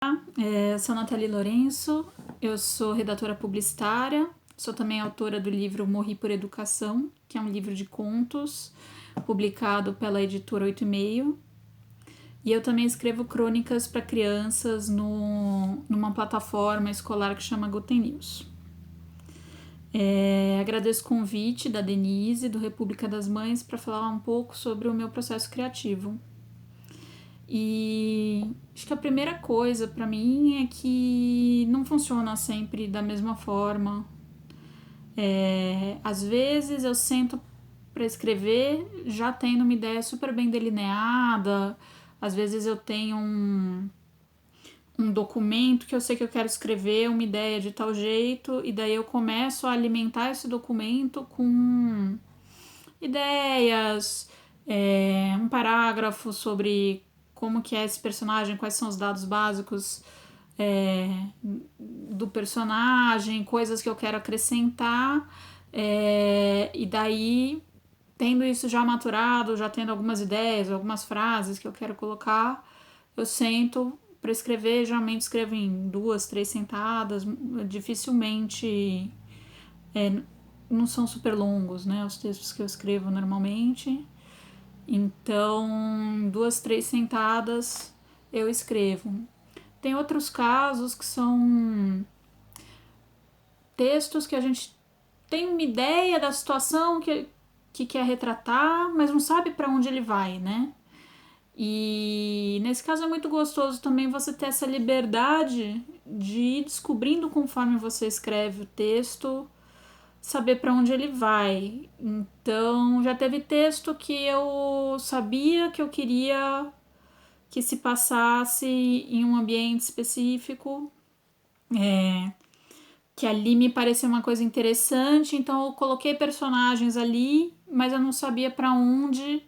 Eu sou Nathalie Lourenço, eu sou redatora publicitária, sou também autora do livro Morri por Educação, que é um livro de contos publicado pela editora 8,5. E eu também escrevo crônicas para crianças numa plataforma escolar que chama Guten News. Agradeço o convite da Denise, do República das Mães, para falar um pouco sobre o meu processo criativo. E acho que a primeira coisa para mim é que não funciona sempre da mesma forma. Às vezes eu sento para escrever já tendo uma ideia super bem delineada. Às vezes eu tenho um documento que eu sei que eu quero escrever, uma ideia de tal jeito, e daí eu começo a alimentar esse documento com ideias, um parágrafo sobre como que é esse personagem, quais são os dados básicos do personagem, coisas que eu quero acrescentar, e daí, tendo isso já maturado, já tendo algumas ideias, algumas frases que eu quero colocar, eu sento para escrever. Geralmente escrevo em 2, 3 sentadas, dificilmente não são super longos, né, os textos que eu escrevo normalmente. Então, 2, 3 sentadas eu escrevo. Tem outros casos que são textos que a gente tem uma ideia da situação que quer retratar, mas não sabe para onde ele vai, né? E nesse caso é muito gostoso também você ter essa liberdade de ir descobrindo conforme você escreve o texto, saber para onde ele vai. Então, já teve texto que eu sabia que eu queria que se passasse em um ambiente específico, que ali me pareceu uma coisa interessante, então eu coloquei personagens ali, mas eu não sabia para onde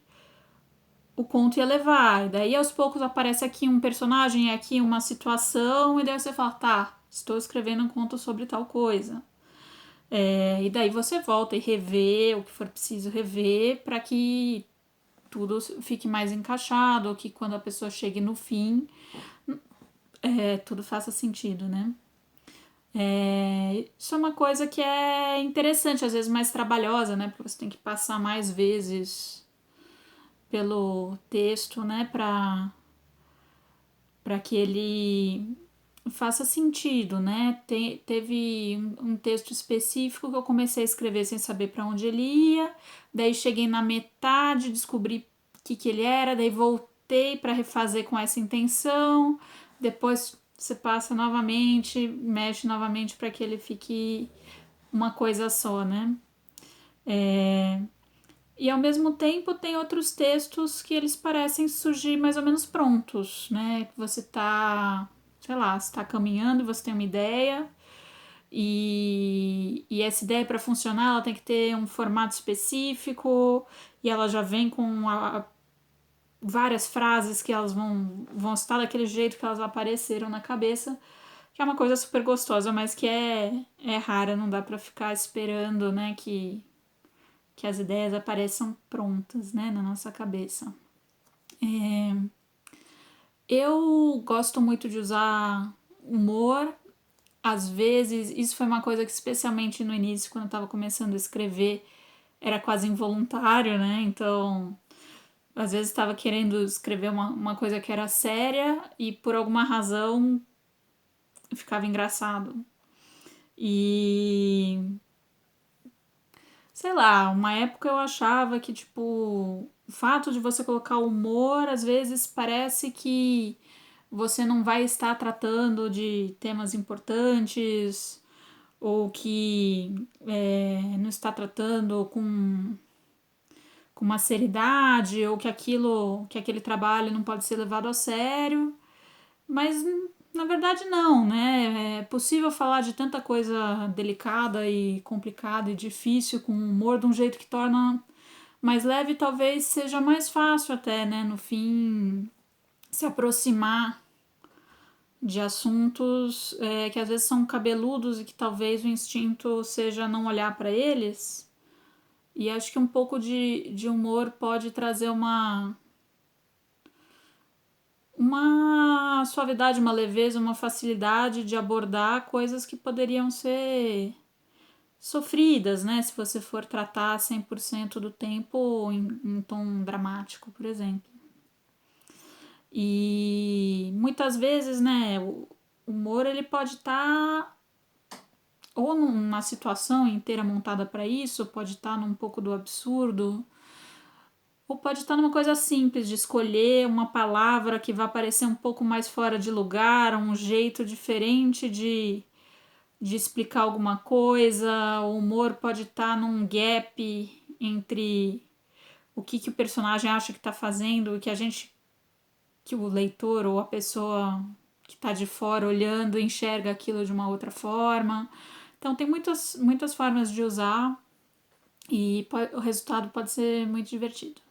o conto ia levar. E daí aos poucos aparece aqui um personagem, aqui uma situação, e daí você fala, tá, estou escrevendo um conto sobre tal coisa. E daí você volta e revê o que for preciso rever para que tudo fique mais encaixado, que quando a pessoa chegue no fim, tudo faça sentido, né? Isso é uma coisa que é interessante, às vezes mais trabalhosa, né? Porque você tem que passar mais vezes pelo texto, né? Para que ele faça sentido, né? Teve um texto específico que eu comecei a escrever sem saber para onde ele ia, daí cheguei na metade, descobri o que ele era, daí voltei para refazer com essa intenção, depois você passa novamente, mexe novamente para que ele fique uma coisa só, né? E ao mesmo tempo tem outros textos que eles parecem surgir mais ou menos prontos, né? Que você tá, sei lá, você tá caminhando e você tem uma ideia, e essa ideia para funcionar ela tem que ter um formato específico, e ela já vem com várias frases que elas vão estar daquele jeito que elas apareceram na cabeça, que é uma coisa super gostosa, mas que é rara, não dá para ficar esperando, né, que as ideias apareçam prontas, né, na nossa cabeça. Eu gosto muito de usar humor. Às vezes, isso foi uma coisa que, especialmente no início, quando eu estava começando a escrever, era quase involuntário, né? Então, às vezes estava querendo escrever uma coisa que era séria e, por alguma razão, ficava engraçado. E sei lá, uma época eu achava que, tipo, o fato de você colocar humor, às vezes parece que você não vai estar tratando de temas importantes, ou que não está tratando com uma seriedade, ou que aquele trabalho não pode ser levado a sério. Mas na verdade não, né? É possível falar de tanta coisa delicada e complicada e difícil com humor de um jeito que torna mais leve, talvez seja mais fácil até, né? No fim, se aproximar de assuntos que às vezes são cabeludos e que talvez o instinto seja não olhar para eles. E acho que um pouco de humor pode trazer uma suavidade, uma leveza, uma facilidade de abordar coisas que poderiam ser sofridas, né? Se você for tratar 100% do tempo em tom dramático, por exemplo. E muitas vezes, né, o humor ele pode estar ou numa situação inteira montada para isso, pode estar num pouco do absurdo, ou pode estar numa coisa simples de escolher uma palavra que vai parecer um pouco mais fora de lugar, um jeito diferente de explicar alguma coisa. O humor pode estar num gap entre o que o personagem acha que está fazendo, que o leitor ou a pessoa que está de fora olhando enxerga aquilo de uma outra forma. Então tem muitas formas de usar e o resultado pode ser muito divertido.